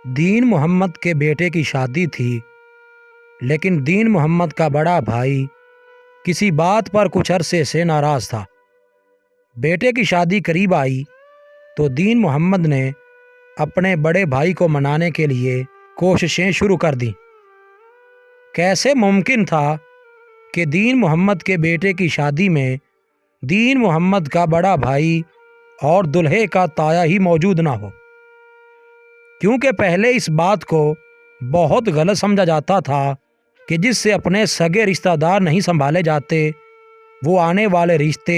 دین محمد کے بیٹے کی شادی تھی، لیکن دین محمد کا بڑا بھائی کسی بات پر کچھ عرصے سے ناراض تھا۔ بیٹے کی شادی قریب آئی تو دین محمد نے اپنے بڑے بھائی کو منانے کے لیے کوششیں شروع کر دیں۔ کیسے ممکن تھا کہ دین محمد کے بیٹے کی شادی میں دین محمد کا بڑا بھائی اور دلہے کا تایا ہی موجود نہ ہو؟ کیونکہ پہلے اس بات کو بہت غلط سمجھا جاتا تھا کہ جس سے اپنے سگے رشتہ دار نہیں سنبھالے جاتے، وہ آنے والے رشتے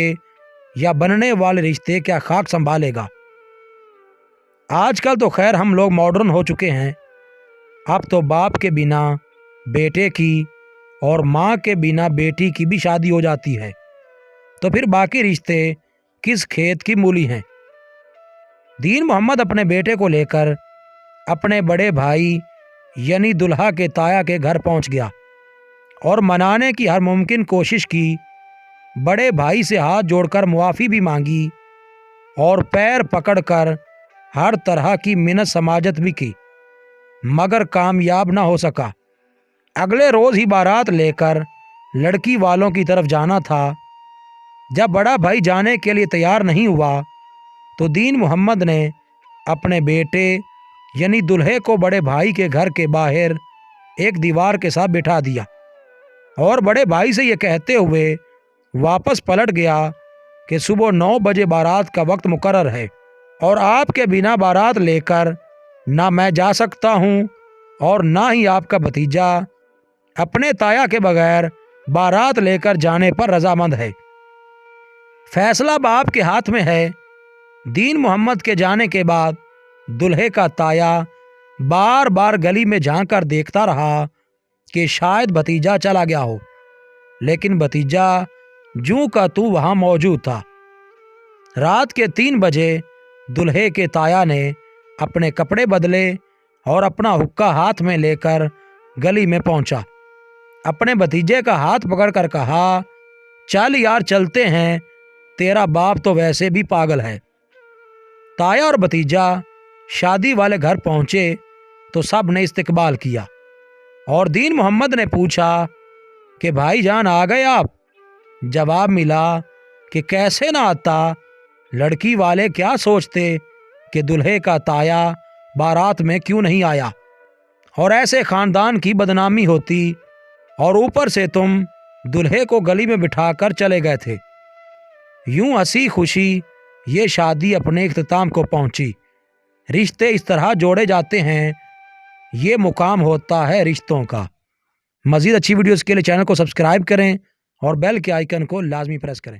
یا بننے والے رشتے کیا خاک سنبھالے گا۔ آج کل تو خیر ہم لوگ ماڈرن ہو چکے ہیں، اب تو باپ کے بنا بیٹے کی اور ماں کے بنا بیٹی کی بھی شادی ہو جاتی ہے، تو پھر باقی رشتے کس کھیت کی مولی ہیں۔ دین محمد اپنے بیٹے کو لے کر اپنے بڑے بھائی یعنی دلہا کے تایا کے گھر پہنچ گیا اور منانے کی ہر ممکن کوشش کی۔ بڑے بھائی سے ہاتھ جوڑ کر معافی بھی مانگی اور پیر پکڑ کر ہر طرح کی منت سماجت بھی کی، مگر کامیاب نہ ہو سکا۔ اگلے روز ہی بارات لے کر لڑکی والوں کی طرف جانا تھا۔ جب بڑا بھائی جانے کے لیے تیار نہیں ہوا تو دین محمد نے اپنے بیٹے یعنی دلہے کو بڑے بھائی کے گھر کے باہر ایک دیوار کے ساتھ بٹھا دیا اور بڑے بھائی سے یہ کہتے ہوئے واپس پلٹ گیا کہ صبح 9 بجے بارات کا وقت مقرر ہے اور آپ کے بنا بارات لے کر نہ میں جا سکتا ہوں اور نہ ہی آپ کا بھتیجا اپنے تایا کے بغیر بارات لے کر جانے پر رضامند ہے۔ فیصلہ باپ کے ہاتھ میں ہے۔ دین محمد کے جانے کے بعد دلہے کا تایا بار بار گلی میں جھانک کر دیکھتا رہا کہ شاید بھتیجا چلا گیا ہو، لیکن بھتیجا جوں کا توں وہاں موجود تھا۔ رات کے 3 بجے دلہے کے تایا نے اپنے کپڑے بدلے اور اپنا حقہ ہاتھ میں لے کر گلی میں پہنچا۔ اپنے بھتیجے کا ہاتھ پکڑ کر کہا، چل یار چلتے ہیں، تیرا باپ تو ویسے بھی پاگل ہے۔ تایا اور بھتیجا شادی والے گھر پہنچے تو سب نے استقبال کیا اور دین محمد نے پوچھا کہ بھائی جان آ گئے آپ؟ جواب ملا کہ کیسے نہ آتا، لڑکی والے کیا سوچتے کہ دلہے کا تایا بارات میں کیوں نہیں آیا، اور ایسے خاندان کی بدنامی ہوتی، اور اوپر سے تم دلہے کو گلی میں بٹھا کر چلے گئے تھے۔ یوں ہنسی خوشی یہ شادی اپنے اختتام کو پہنچی۔ رشتے اس طرح جوڑے جاتے ہیں، یہ مقام ہوتا ہے رشتوں کا۔ مزید اچھی ویڈیوز کے لیے چینل کو سبسکرائب کریں اور بیل کے آئیکن کو لازمی پریس کریں۔